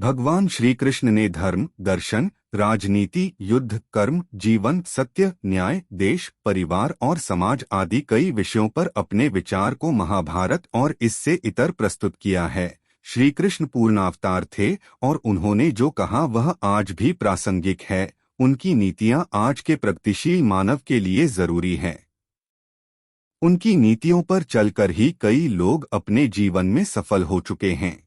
भगवान श्री कृष्ण ने धर्म, दर्शन, राजनीति, युद्ध, कर्म, जीवन, सत्य, न्याय, देश, परिवार और समाज आदि कई विषयों पर अपने विचार को महाभारत और इससे इतर प्रस्तुत किया है। श्री कृष्ण पूर्णावतार थे और उन्होंने जो कहा वह आज भी प्रासंगिक है। उनकी नीतियां आज के प्रगतिशील मानव के लिए जरूरी हैं। उनकी नीतियों पर चलकर ही कई लोग अपने जीवन में सफल हो चुके हैं।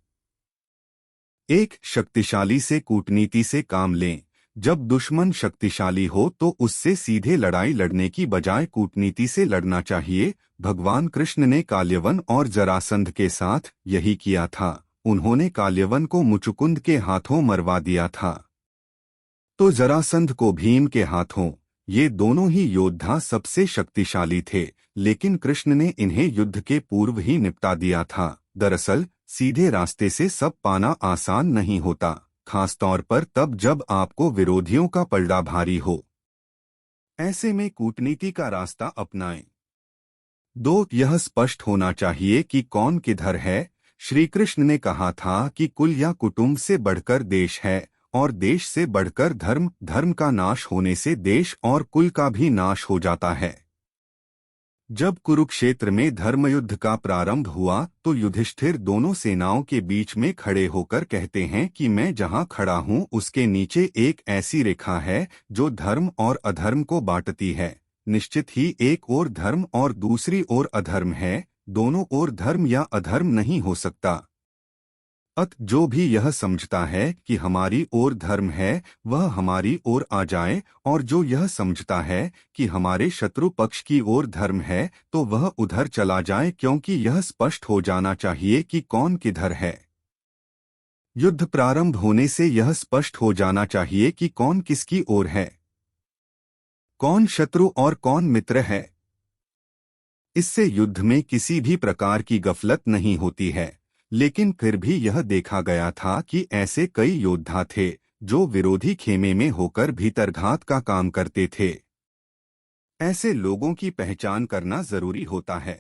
एक, शक्तिशाली से कूटनीति से काम लें। जब दुश्मन शक्तिशाली हो तो उससे सीधे लड़ाई लड़ने की बजाय कूटनीति से लड़ना चाहिए। भगवान कृष्ण ने काल्यवन और जरासंध के साथ यही किया था। उन्होंने काल्यवन को मुचुकुंद के हाथों मरवा दिया था तो जरासंध को भीम के हाथों। ये दोनों ही योद्धा सबसे शक्तिशाली थे, लेकिन कृष्ण ने इन्हें युद्ध के पूर्व ही निपटा दिया था। दरअसल सीधे रास्ते से सब पाना आसान नहीं होता, खासतौर पर तब जब आपको विरोधियों का पलड़ा भारी हो। ऐसे में कूटनीति का रास्ता अपनाएं। 2, यह स्पष्ट होना चाहिए कि कौन किधर है। श्री कृष्ण ने कहा था कि कुल या कुटुंब से बढ़कर देश है और देश से बढ़कर धर्म, धर्म का नाश होने से देश और कुल का भी नाश हो जाता है। जब कुरुक्षेत्र में धर्मयुद्ध का प्रारंभ हुआ तो युधिष्ठिर दोनों सेनाओं के बीच में खड़े होकर कहते हैं कि मैं जहां खड़ा हूं उसके नीचे एक ऐसी रेखा है जो धर्म और अधर्म को बांटती है। निश्चित ही एक ओर धर्म और दूसरी ओर अधर्म है, दोनों ओर धर्म या अधर्म नहीं हो सकता। जो भी यह समझता है कि हमारी ओर धर्म है वह हमारी ओर आ जाए, और जो यह समझता है कि हमारे शत्रु पक्ष की ओर धर्म है तो वह उधर चला जाए, क्योंकि यह स्पष्ट हो जाना चाहिए कि कौन किधर है। युद्ध प्रारंभ होने से यह स्पष्ट हो जाना चाहिए कि कौन किसकी ओर है, कौन शत्रु और कौन मित्र है। इससे युद्ध में किसी भी प्रकार की गफलत नहीं होती है। लेकिन फिर भी यह देखा गया था कि ऐसे कई योद्धा थे जो विरोधी खेमे में होकर भीतरघात का काम करते थे। ऐसे लोगों की पहचान करना जरूरी होता है।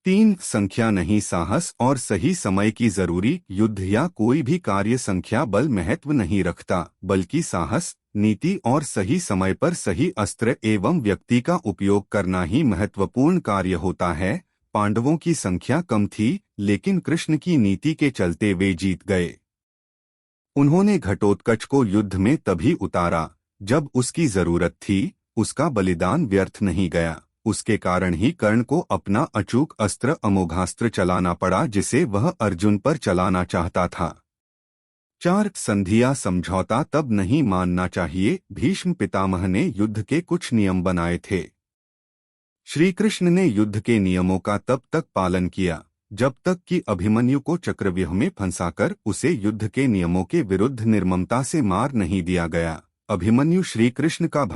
3, संख्या नहीं साहस और सही समय की जरूरी। युद्ध या कोई भी कार्य संख्या बल महत्व नहीं रखता, बल्कि साहस, नीति और सही समय पर सही अस्त्र एवं व्यक्ति का उपयोग करना ही महत्वपूर्ण कार्य होता है। पांडवों की संख्या कम थी, लेकिन कृष्ण की नीति के चलते वे जीत गए। उन्होंने घटोत्कच को युद्ध में तभी उतारा जब उसकी जरूरत थी। उसका बलिदान व्यर्थ नहीं गया। उसके कारण ही कर्ण को अपना अचूक अस्त्र अमोघास्त्र चलाना पड़ा, जिसे वह अर्जुन पर चलाना चाहता था। 4, संधि या समझौता तब नहीं मानना चाहिए। भीष्म पितामह ने युद्ध के कुछ नियम बनाए थे। श्री कृष्ण ने युद्ध के नियमों का तब तक पालन किया जब तक कि अभिमन्यु को चक्रव्यूह में फंसाकर उसे युद्ध के नियमों के विरुद्ध निर्ममता से मार नहीं दिया गया। अभिमन्यु श्री कृष्ण का